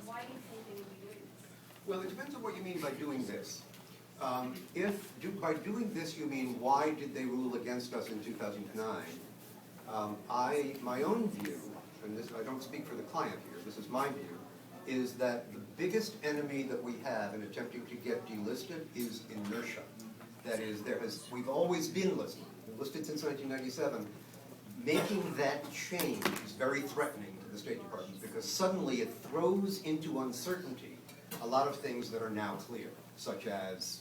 Why do you think they would be doing this? Well, it depends on what you mean by doing this. By doing this you mean why did they rule against us in 2009, my own view, and this, I don't speak for the client here, this is my view, is that the biggest enemy that we have in attempting to get delisted is inertia. That is, we've always been listed since 1997. Making that change is very threatening to the State Department because suddenly it throws into uncertainty a lot of things that are now clear, such as,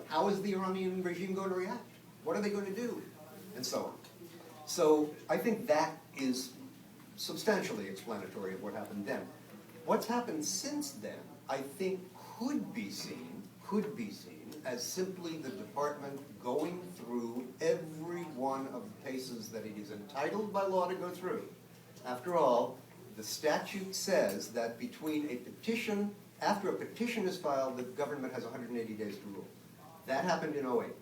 how is the Iranian regime going to react? What are they going to do? And so on. So I think that is substantially explanatory of what happened then. What's happened since then, I think, could be seen as simply the department going through every one of the paces that it is entitled by law to go through. After all, the statute says that after a petition is filed, the government has 180 days to rule. That happened in 2008.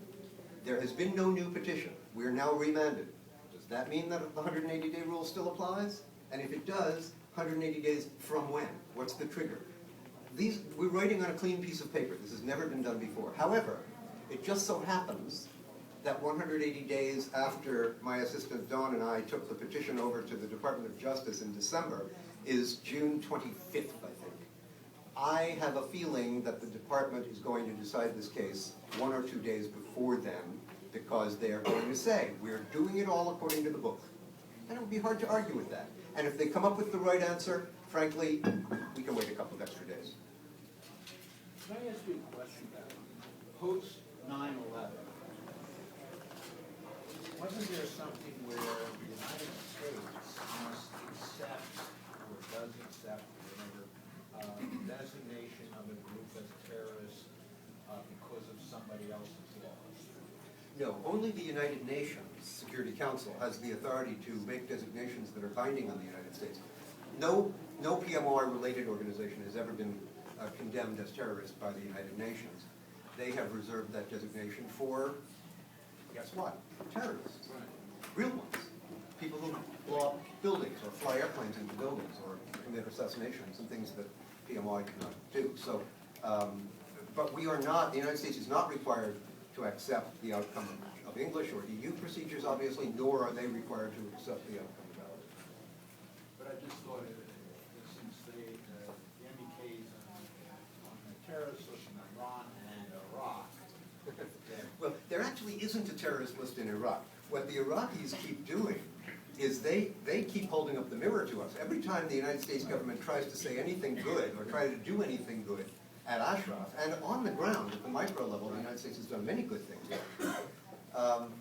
There has been no new petition. We are now remanded. Does that mean that the 180-day rule still applies? And if it does, 180 days from when? What's the trigger? We're writing on a clean piece of paper. This has never been done before. However, it just so happens that 180 days after my assistant Dawn and I took the petition over to the Department of Justice in December is June 25th, I think. I have a feeling that the department is going to decide this case 1 or 2 days before then because they are going to say, we're doing it all according to the book. And it would be hard to argue with that. And if they come up with the right answer, frankly, we can wait a couple of extra days. Can I ask you a question about post 9/11? Wasn't there something where the United States must accept, or does accept, whatever, designation of a group as terrorist because of somebody else's laws? No, only the United Nations Security Council has the authority to make designations that are binding on the United States. No PMOI-related organization has ever been condemned as terrorist by the United Nations. They have reserved that designation for, guess what? Terrorists. Real ones. People who blow up buildings or fly airplanes into buildings or commit assassinations and things that PMOI cannot do. So, but we are not, the United States is not required to accept the outcome of English or EU procedures, obviously, nor are they required to accept the outcome of ours. But I just thought, since the MEKs on the terrorist list in Iran and Iraq. Well, there actually isn't a terrorist list in Iraq. What the Iraqis keep doing is they keep holding up the mirror to us. Every time the United States government tries to say anything good or try to do anything good at Ashraf, and on the ground, at the micro level, the United States has done many good things.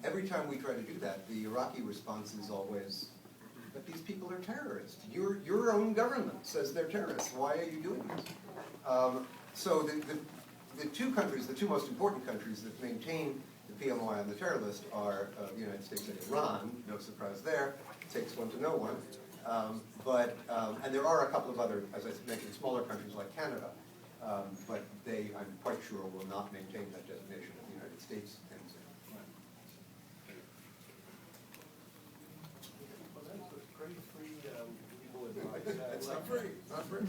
Every time we try to do that, the Iraqi response is always, but these people are terrorists. Your own government says they're terrorists. Why are you doing this? So the two countries, the two most important countries that maintain the PMOI on the terror list are the United States and Iran. No surprise there. It takes one to know one. And there are a couple of other, as I mentioned, smaller countries like Canada. But they, I'm quite sure, will not maintain that designation of the United States. Well, that's a pretty free legal advice. It's not free. Not free.